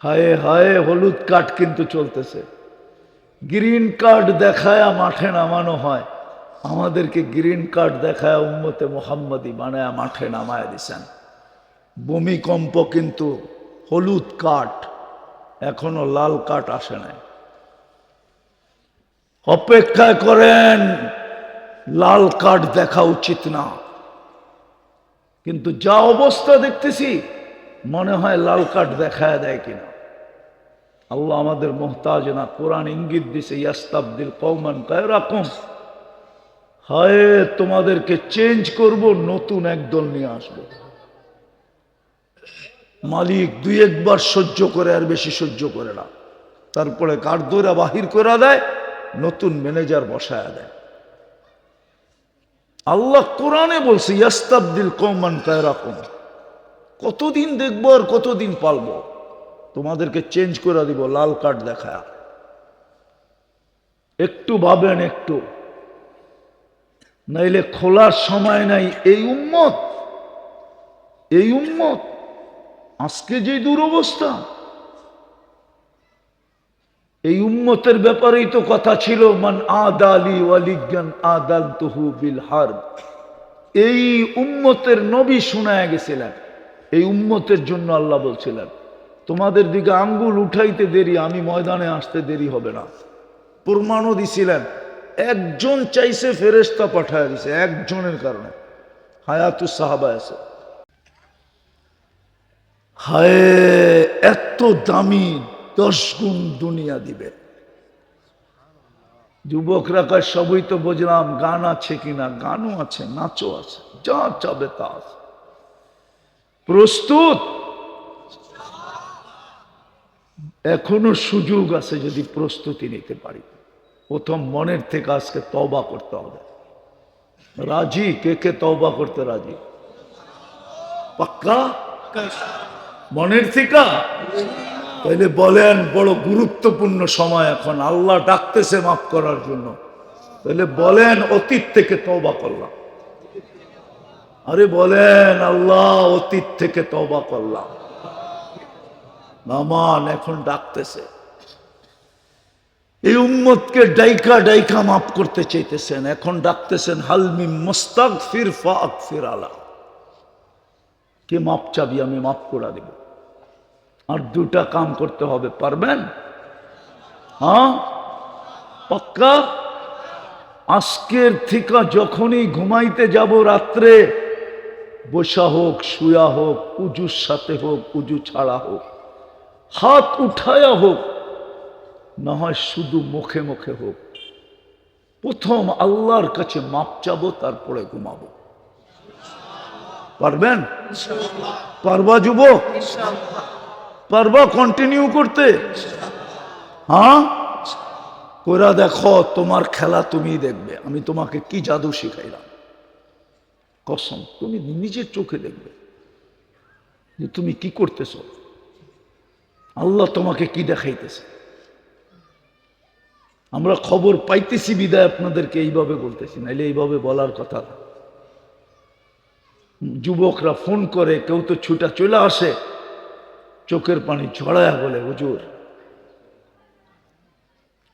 হায় হায়, হলুদ কার্ড কিন্তু চলতেছে। গ্রিন কার্ড দেখায় মাঠে নামানো হয়, আমাদেরকে গ্রিন কার্ড দেখায় উম্মতে মুহাম্মদী বানায় মাঠে নামায় দিছেন। ভূমিকম্প কিন্তু হলুদ কার্ড, এখনো লাল কার্ড আসে নাই। অপেক্ষা করেন, লাল কার্ড দেখা উচিত না, কিন্তু যা অবস্থা দেখতেছি মনে হয় লাল কার্ড দেখায় দেয় কিনা। আল্লাহ আমাদের মোহতাজ না, কোরআন ইঙ্গিত দিছে ইয়াস্তাবদিল কওমান গায়রাকুম, হায় তোমাদেরকে চেঞ্জ করব, নতুন একদল নিয়ে আসবো। মালিক দুই একবার সহ্য করে, আর বেশি সহ্য করে না, তারপরে কার দৌড়া বাহির করে দেয়, নতুন ম্যানেজার বসায় দেয়। আল্লাহ কোরআনে বলছে ইয়াস্তাবদিল কওমান গায়রাকুম, কতদিন দেখবো আর কতদিন পালবো, তোমাদেরকে চেঞ্জ করে দিব লাল কার্ড দেখায়। একটু ভাবেন, একটু নাইলে খোলার সময় নাই। এই উম্মত আজকে যে দুরবস্থা, এই উম্মতের ব্যাপারেই তো কথা ছিল, মান আদালি ওয়ালিয়ান আদালতুহু বিল হারব। এই উম্মতের নবী শোনায় গেছিলেন, এই উম্মতের জন্য আল্লাহ বলছিলেন তোমাদের দিকে আঙ্গুল উঠাইতে দেরি, আমি ময়দানে আসতে দেরি হবে না। প্রমাণও দিছিলেন, একজন চাইছে ফেরেশতা পাঠায় দিছে, একজনের কারণে হায়াতুস সাহাবা আছে। হায়, এত দামি 10 গুণ দুনিয়া দিবে। যুবকরা কয় সবই তো বুঝলাম, গান আছে কিনা, গানও আছে, নাচও আছে, যা চাবে তা আছে। প্রস্তুত? এখনো সুযোগ আছে যদি প্রস্তুতি নিতে পারি। প্রথম মনের থেকে আজকে তওবা করতে হবে। রাজি? কে কে তওবা করতে রাজি? পাক্কা মনের থেকে? তাইলে বলেন, বড় গুরুত্বপূর্ণ সময় এখন, আল্লাহ ডাকতেছে মাফ করার জন্য। তাহলে বলেন অতীত থেকে তওবা করলাম। আরে বলেন আল্লাহ অতীত থেকে তওবা করলাম। নামান এখন ডাকতেছে, এই উম্মতকে ডাইকা ডাইকা মাফ করতে চাইতেছেন, এখন ডাকতেছেন হালমি মুস্তাগফির ফাগফির আলা, কে মাপ চাবি, আমি মাফ করে দেব। আর দুটা কাম করতে হবে, পারবেন? হ্যাঁ পাক্কা? আজকের থেকে যখনই ঘুমাইতে যাব রাত্রে, বসা হোক শুয়া হোক, উজুর সাথে হোক উজু ছাড়া হোক, হাত উঠায়া হোক, না হয় শুধু মুখে মুখে হোক, প্রথম আল্লাহর কাছে মাপ চাবো, তারপরে ঘুমাবো। পারবেন? পারবা যুবক? পারবা কন্টিনিউ করতে? হ্যাঁ কইরা দেখো, তোমার খেলা তুমি দেখবে, আমি তোমাকে কি জাদু শিখাইলাম। কসম, তুমি নিজের চোখে দেখবে যে তুমি কি করতেছ, আল্লাহ তোমাকে কি দেখাইতেছে। আমরা খবর পাইতেছি বিদায় আপনাদেরকে এইভাবে বলতেছি, নাইলে এইভাবে বলার কথা না। যুবকরা ফোন করে, কেউ তো ছুটা চলে আসে, চোখের পানি ছড়ায়া বলে হুজুর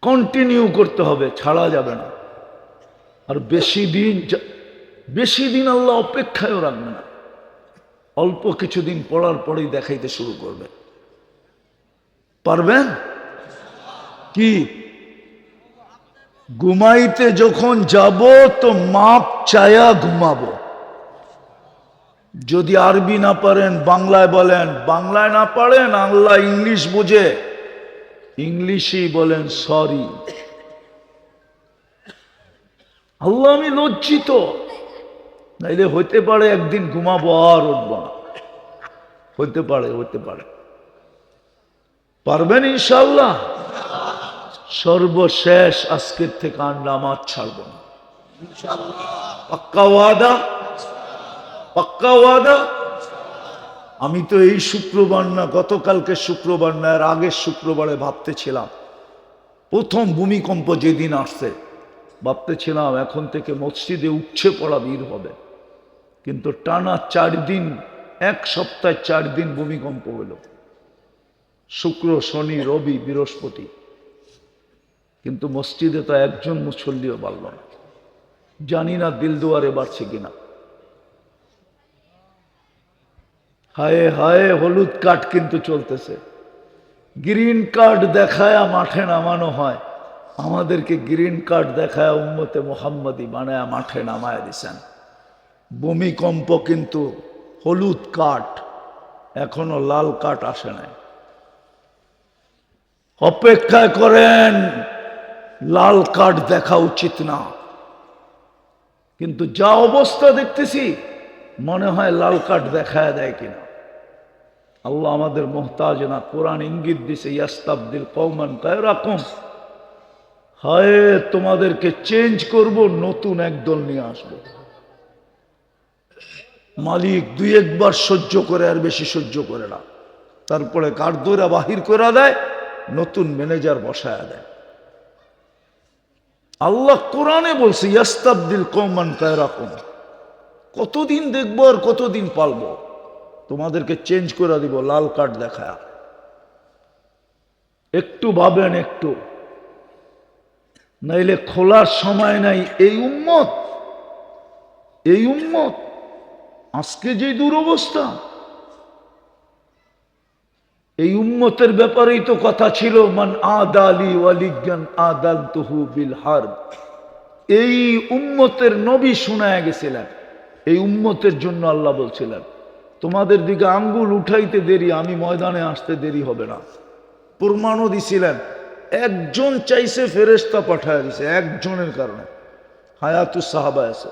কন্টিনিউ করতে হবে, ছাড়া যাবে না। আর বেশি দিন আল্লাহ অপেক্ষায়ও রাখবে না, অল্প কিছুদিন পড়ার পরেই দেখাইতে শুরু করবে। পারবেন? কি ঘুমাইতে যখন যাব তো মাপ চায়া ঘুমাবো। যদি আরবি না পারেন বাংলায় বলেন, বাংলায় না পারেন আল্লাহ ইংলিশ বুঝে, ইংলিশেই বলেন সরি আল্লাহ আমি লজ্জিত। নাইলে হইতে পারে একদিন ঘুমাবো আর উঠব না, হইতে পারে। পারবেন ইনশাআল্লাহ? সর্বশেষ আজকের থেকে আর নামাজ ছাড়ব না, পাক্কা ওয়াদা? পাক্কা ওয়াদা? আমি তো এই শুক্রবার না, গতকালকে শুক্রবার না, এর আগের শুক্রবারে ভাবতেছিলাম, প্রথম ভূমিকম্প যেদিন আসছে ভাবতেছিলাম এখন থেকে মসজিদে উঠছে পড়া ভিড় হবে, কিন্তু টানা 4 দিন, এক সপ্তাহে 4 দিন ভূমিকম্প হলো। শুক্র, শনি, রবি, বৃহস্পতি, কিন্তু মসজিদে তো একজন মুসল্লিও বাড়ল না। জানি না দিল দুয়ারে বাড়ছে কিনা। হায় হায়, হলুদ কার্ড কিন্তু চলতেছে। গ্রিন কার্ড দেখায় মাঠে নামানো হয়, আমাদেরকে গ্রিন কার্ড দেখায় উম্মতে মুহাম্মাদি বানায় মাঠে নামায় দিছেন। ভূমিকম্প কিন্তু হলুদ কার্ড, এখনো লাল কার্ড আসে নাই। অপেক্ষা করেন, লাল কার্ড দেখা উচিত না, কিন্তু যা অবস্থা দেখতেছি মনে হয় লাল কার্ড দেখায় দেয় কিনা। আল্লাহ আমাদের মোহতাজ না, কোরআন ইঙ্গিত দিছে ইয়াস্তাবদিল কওমান গায়রাকুম, হায় তোমাদেরকে চেঞ্জ করব, নতুন একদল নিয়ে আসবো। মালিক দুই একবার সহ্য করে, আর বেশি সহ্য করে না, তারপরে কার দৌড়া বাহির করে দেয়, নতুন ম্যানেজার বসায় দেয়। আল্লাহ কোরআনে বলছে ইয়াস্তাবদিল কওমান গায়রাকুম, কতদিন দেখবো আর কতদিন পালবো, তোমাদেরকে চেঞ্জ করে দিব লাল কার্ড দেখায়। একটু ভাবেন, একটু, নাইলে খোলার সময় নাই। এই উম্মত আজকে যে দুরবস্থা, এই উম্মতের ব্যাপারেই তো কথা ছিল, মান আদালি ওয়ালিয়ান আদালতুহু বিল হারব। এই উম্মতের নবী শোনায় গেছিলেন, এই উম্মতের জন্য আল্লাহ বলছিলেন তোমাদের দিকে আঙ্গুল উঠাইতে দেরি, আমি ময়দানে আসতে দেরি হবে না। প্রমাণও দিছিলেন, একজন চাইছে ফেরেশতা পাঠায় দিছে, একজনের কারণে হায়াতুস সাহাবা আছে।